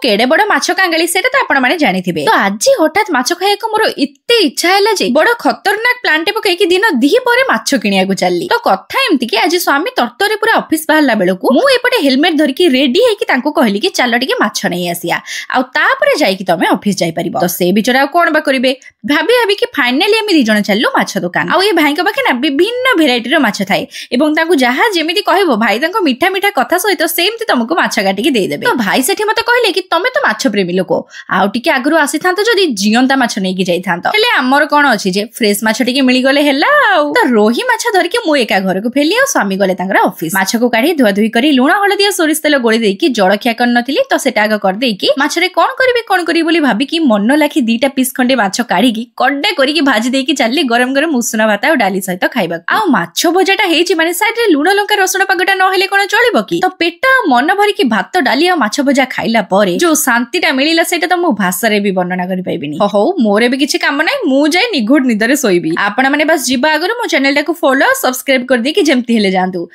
केड़े बड़ माछ कांगाली सेटा तो आपण माने जानिथिबे। तो आज हठात माछ खाइको मोर इत्ते इच्छा हैला जे बड़ खतरनाक प्लांटे पकैकी दिन दिही परे माछ किनिया को चलली। तो कथा एमती कि आज स्वामी तरतरे पूरा ऑफिस बाहरला बेलकू मु एपटे हेलमेट धरिकी रेडी हेकी तांको कहली कि चलो टिके माछ नै आसिया आ तापरे जाईकी तमे ऑफिस जाई परिबो। तो से बिचरा कोन बा करिवे भाबी भाबी कि फाइनली आमी 2 जण चललु माछ दुकान। आ ए भाई के पाखे ना विभिन्न भेराइटी रो माछ थाए एवं तांको जहा जेमिति कहबो भाई तांको मीठा मीठा कथा सहित सेमती तुमको माछ काटिकी दे देबे। तो भाई सेठी मते कहले कि तमे तो माछ प्रेमी लोक आउ टिके आगरु आसी थांतो जदी जियंता माछ नेकी जाई थांतो हेले हमर कोन अछि जे फ्रेश माछ टिके मिली गले हेला। तो रोही माछ धरके मु एका घर को फेली आ स्वामी गले तांगरा ऑफिस माछ को काढी धुआ धुई करी लूण हळदी सोरिस तेल गोळी देकी जळखिया कर नथिली। तो सेटा आग कर देकी माछरे कोन करी बोली भाबी कि मन लाखी 2टा पीस खंडे माछ काढी की कड्डे करी की भाजी देकी चलली गरम गरम उषुना भात आ डाली सहित खाइबा। आ माछ भजाटा हेची माने साइड रे लूण लंका रसुण पागटा न हेले कोन चलिबो की। तो पेटा मन भरी की भात डाली आ माछ भजा खाइला परे जो शांतिटा मिलिला सेटा तो मु भाषा रे भी वर्णना करि पाइबिनी। हो मोरे भी किछि काम नै मु जाय निघोड निदरे सोइबी। आपण माने बस जिबा आगरो मो चैनल टाको फॉलो सब्सक्राइब कर दे कि जेमति हेले जानतु।